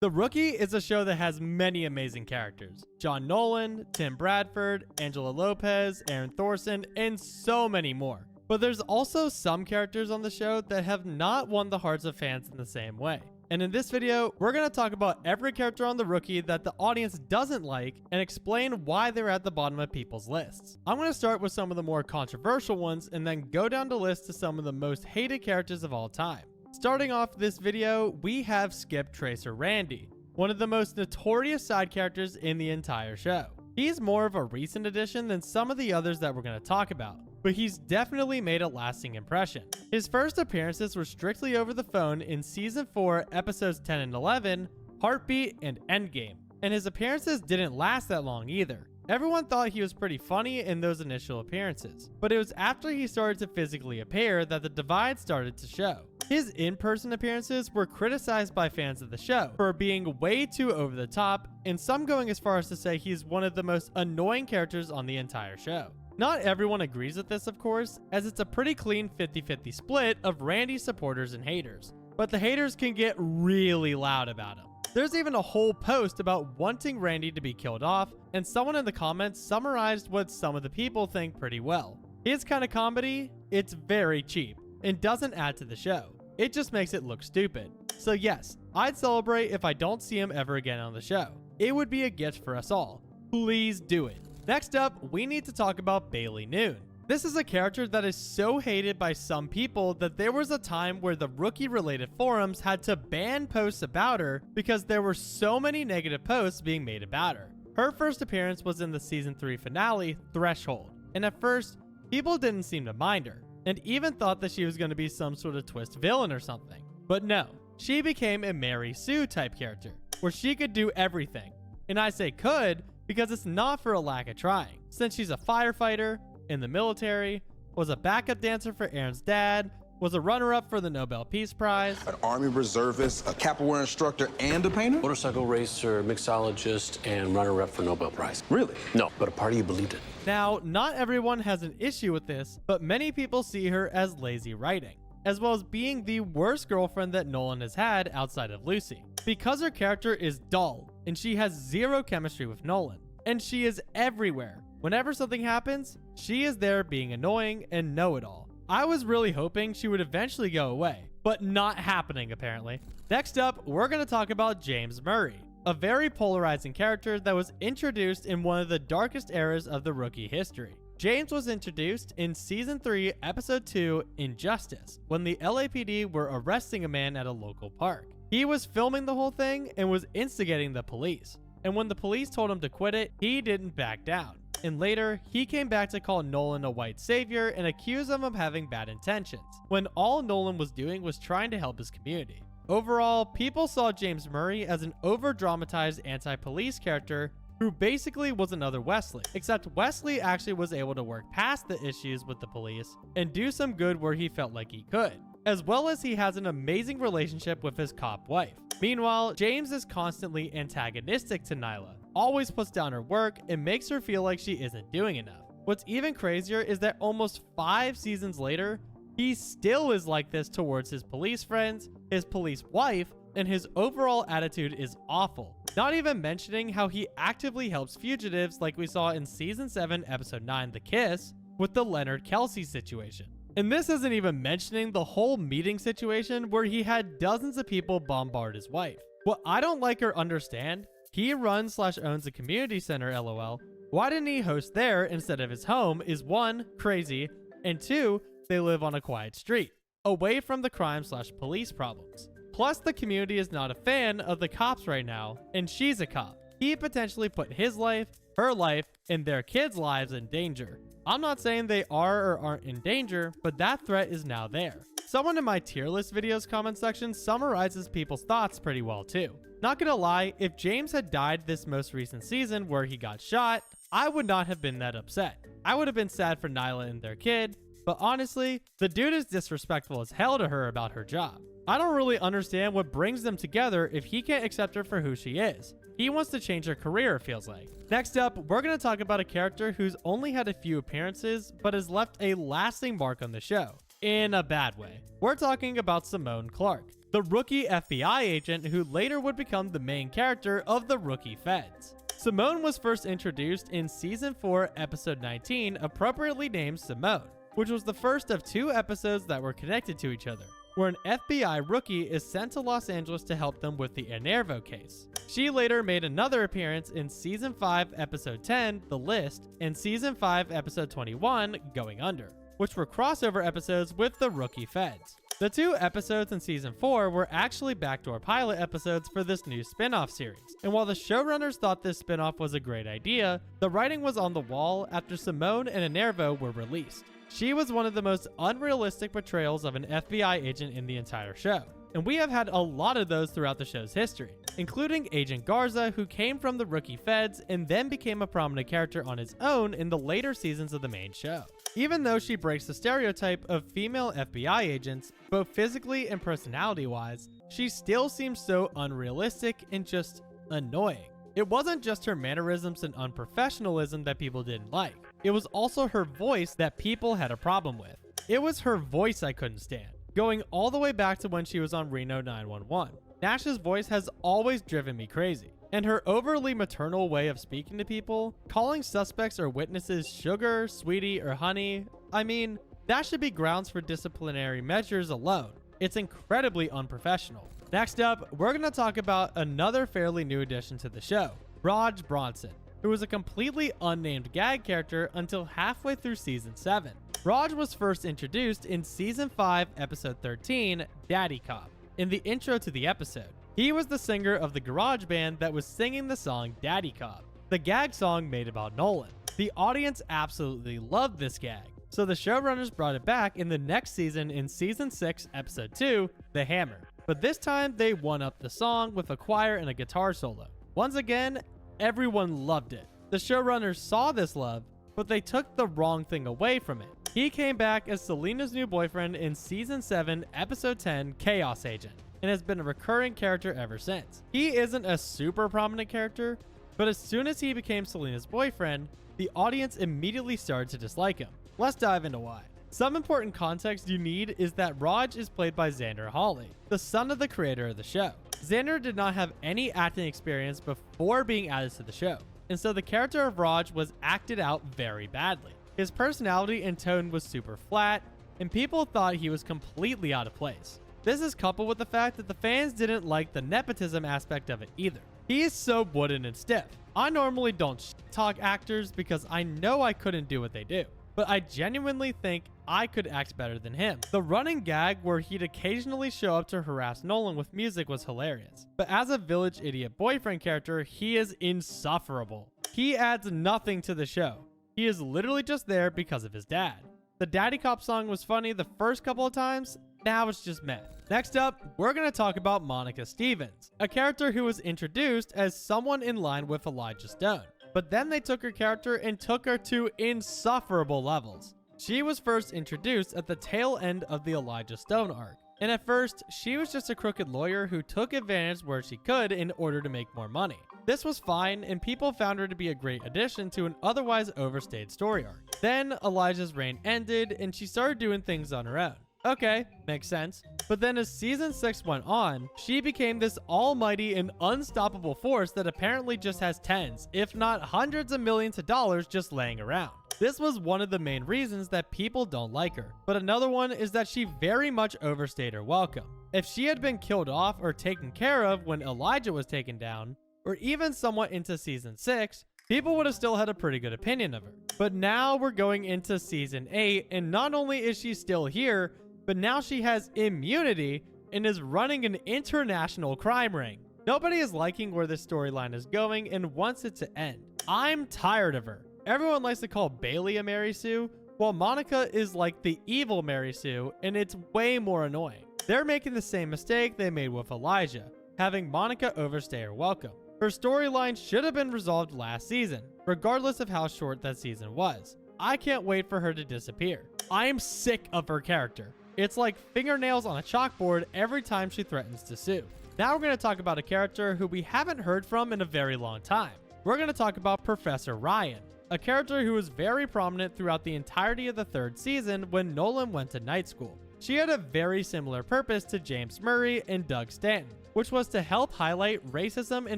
The Rookie is a show that has many amazing characters. John Nolan, Tim Bradford, Angela Lopez, Aaron Thorson, and so many more. But there's also some characters on the show that have not won the hearts of fans in the same way. And in this video, we're going to talk about every character on The Rookie that the audience doesn't like and explain why they're at the bottom of people's lists. I'm going to start with some of the more controversial ones and then go down the list to some of the most hated characters of all time. Starting off this video, we have Skip Tracer Randy, one of the most notorious side characters in the entire show. He's more of a recent addition than some of the others that we're going to talk about, but he's definitely made a lasting impression. His first appearances were strictly over the phone in Season 4, Episodes 10 and 11, Heartbeat, and Endgame, and his appearances didn't last that long either. Everyone thought he was pretty funny in those initial appearances, but it was after he started to physically appear that the divide started to show. His in-person appearances were criticized by fans of the show for being way too over the top, and some going as far as to say he's one of the most annoying characters on the entire show. Not everyone agrees with this, of course, as it's a pretty clean 50-50 split of Randy's supporters and haters, but the haters can get really loud about him. There's even a whole post about wanting Randy to be killed off, and someone in the comments summarized what some of the people think pretty well. His kind of comedy, it's very cheap, and doesn't add to the show. It just makes it look stupid. So yes, I'd celebrate if I don't see him ever again on the show. It would be a gift for us all. Please do it. Next up, we need to talk about Bailey Noon. This is a character that is so hated by some people that there was a time where the Rookie-related forums had to ban posts about her because there were so many negative posts being made about her. Her first appearance was in the Season 3 finale, Threshold, and at first, people didn't seem to mind her, and even thought that she was going to be some sort of twist villain or something. But no, she became a Mary Sue type character, where she could do everything. And I say could because it's not for a lack of trying, since she's a firefighter, in the military, was a backup dancer for Aaron's dad, was a runner-up for the Nobel Peace Prize, an Army reservist, a capoeira instructor, and a painter? Motorcycle racer, mixologist, and runner-up for Nobel Prize. Really? No, but a part of you believed it. Now, not everyone has an issue with this, but many people see her as lazy writing, as well as being the worst girlfriend that Nolan has had outside of Lucy, because her character is dull, and she has zero chemistry with Nolan, and she is everywhere. Whenever something happens, she is there being annoying and know-it-all. I was really hoping she would eventually go away, but not happening apparently. Next up, we're going to talk about James Murray, a very polarizing character that was introduced in one of the darkest eras of the Rookie history. James was introduced in Season 3, Episode 2, Injustice, when the LAPD were arresting a man at a local park. He was filming the whole thing and was instigating the police, and when the police told him to quit it, he didn't back down. And later, he came back to call Nolan a white savior and accuse him of having bad intentions, when all Nolan was doing was trying to help his community. Overall, people saw James Murray as an over-dramatized anti-police character who basically was another Wesley, except Wesley actually was able to work past the issues with the police and do some good where he felt like he could, as well as he has an amazing relationship with his cop wife. Meanwhile, James is constantly antagonistic to Nyla, always puts down her work and makes her feel like she isn't doing enough. What's even crazier is that almost 5 seasons later, he still is like this towards his police friends, his police wife, and his overall attitude is awful. Not even mentioning how he actively helps fugitives like we saw in Season 7, Episode 9, The Kiss, with the Leonard Kelsey situation. And this isn't even mentioning the whole meeting situation where he had dozens of people bombard his wife. What I don't like or understand, he runs/owns a community center, lol. Why didn't he host there instead of his home is 1, crazy, and 2, they live on a quiet street, away from the crime/police problems. Plus, the community is not a fan of the cops right now, and she's a cop. He potentially put his life, her life, and their kids' lives in danger. I'm not saying they are or aren't in danger, but that threat is now there. Someone in my tier list videos comment section summarizes people's thoughts pretty well too. Not gonna lie, if James had died this most recent season where he got shot, I would not have been that upset. I would have been sad for Nyla and their kid, but honestly, the dude is disrespectful as hell to her about her job. I don't really understand what brings them together if he can't accept her for who she is. He wants to change her career, it feels like. Next up, we're going to talk about a character who's only had a few appearances, but has left a lasting mark on the show. In a bad way. We're talking about Simone Clark. the rookie FBI agent who later would become the main character of the Rookie Feds. Simone was first introduced in Season 4, Episode 19, appropriately named Simone, which was the first of 2 episodes that were connected to each other, where an FBI rookie is sent to Los Angeles to help them with the Enervo case. She later made another appearance in Season 5, Episode 10, The List, and Season 5, Episode 21, Going Under, which were crossover episodes with the Rookie Feds. The 2 episodes in Season 4 were actually backdoor pilot episodes for this new spin-off series, and while the showrunners thought this spin-off was a great idea, the writing was on the wall after Simone and Enervo were released. She was one of the most unrealistic portrayals of an FBI agent in the entire show, and we have had a lot of those throughout the show's history, including Agent Garza, who came from the Rookie Feds and then became a prominent character on his own in the later seasons of the main show. Even though she breaks the stereotype of female FBI agents, both physically and personality-wise, she still seems so unrealistic and just annoying. It wasn't just her mannerisms and unprofessionalism that people didn't like. It was also her voice that people had a problem with. It was her voice I couldn't stand, going all the way back to when she was on Reno 911. Nash's voice has always driven me crazy, and her overly maternal way of speaking to people, calling suspects or witnesses sugar, sweetie, or honey, I mean, that should be grounds for disciplinary measures alone. It's incredibly unprofessional. Next up, we're going to talk about another fairly new addition to the show, Raj Bronson, who was a completely unnamed gag character until halfway through Season 7. Raj was first introduced in Season 5, Episode 13, Daddy Cop, in the intro to the episode. He was the singer of the garage band that was singing the song Daddy Cop, the gag song made about Nolan. The audience absolutely loved this gag, so the showrunners brought it back in the next season in Season 6, Episode 2, The Hammer. But this time, they one-upped the song with a choir and a guitar solo. Once again, everyone loved it. The showrunners saw this love, but they took the wrong thing away from it. He came back as Selena's new boyfriend in Season 7, Episode 10, Chaos Agent, and has been a recurring character ever since. He isn't a super prominent character, but as soon as he became Selena's boyfriend, the audience immediately started to dislike him. Let's dive into why. Some important context you need is that Raj is played by Xander Hawley, the son of the creator of the show. Xander did not have any acting experience before being added to the show, and so the character of Raj was acted out very badly. His personality and tone was super flat, and people thought he was completely out of place. This is coupled with the fact that the fans didn't like the nepotism aspect of it either. He is so wooden and stiff. I normally don't talk actors because I know I couldn't do what they do, but I genuinely think I could act better than him. The running gag where he'd occasionally show up to harass Nolan with music was hilarious, but as a village idiot boyfriend character, he is insufferable. He adds nothing to the show. He is literally just there because of his dad. The Daddy Cop song was funny the first couple of times, now it's just meh. Next up, we're going to talk about Monica Stevens, a character who was introduced as someone in line with Elijah Stone, but then they took her character and took her to insufferable levels. She was first introduced at the tail end of the Elijah Stone arc, and at first, she was just a crooked lawyer who took advantage where she could in order to make more money. This was fine, and people found her to be a great addition to an otherwise overstayed story arc. Then, Elijah's reign ended, and she started doing things on her own. Okay, makes sense. But then as Season 6 went on, she became this almighty and unstoppable force that apparently just has tens, if not hundreds of millions of dollars just laying around. This was one of the main reasons that people don't like her, but another one is that she very much overstayed her welcome. If she had been killed off or taken care of when Elijah was taken down, or even somewhat into Season 6, people would have still had a pretty good opinion of her. But now we're going into Season 8, and not only is she still here, but now she has immunity and is running an international crime ring. Nobody is liking where this storyline is going and wants it to end. I'm tired of her. Everyone likes to call Bailey a Mary Sue, while Monica is like the evil Mary Sue, and it's way more annoying. They're making the same mistake they made with Elijah, having Monica overstay her welcome. Her storyline should have been resolved last season, regardless of how short that season was. I can't wait for her to disappear. I'm sick of her character. It's like fingernails on a chalkboard every time she threatens to sue. Now we're going to talk about a character who we haven't heard from in a very long time. We're going to talk about Professor Ryan, a character who was very prominent throughout the entirety of the third season when Nolan went to night school. She had a very similar purpose to James Murray and Doug Stanton, which was to help highlight racism and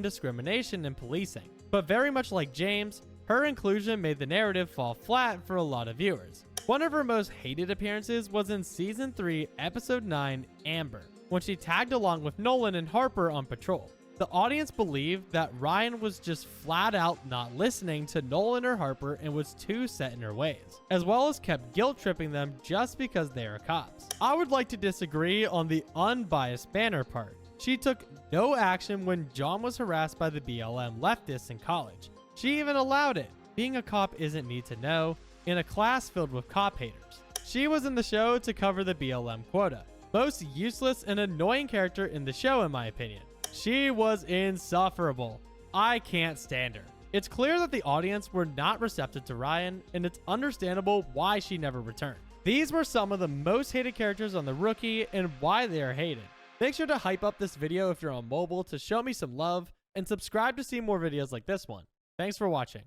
discrimination in policing. But very much like James, her inclusion made the narrative fall flat for a lot of viewers. One of her most hated appearances was in Season 3, Episode 9, Amber, when she tagged along with Nolan and Harper on patrol. The audience believed that Ryan was just flat out not listening to Nolan or Harper and was too set in her ways, as well as kept guilt tripping them just because they are cops. I would like to disagree on the unbiased Banner part. She took no action when John was harassed by the BLM leftists in college. She even allowed it. Being a cop isn't need to know in a class filled with cop haters. She was in the show to cover the BLM quota. Most useless and annoying character in the show in my opinion. She was insufferable. I can't stand her. It's clear that the audience were not receptive to Ryan, and it's understandable why she never returned. These were some of the most hated characters on The Rookie and why they are hated. Make sure to hype up this video if you're on mobile to show me some love, and subscribe to see more videos like this one. Thanks for watching.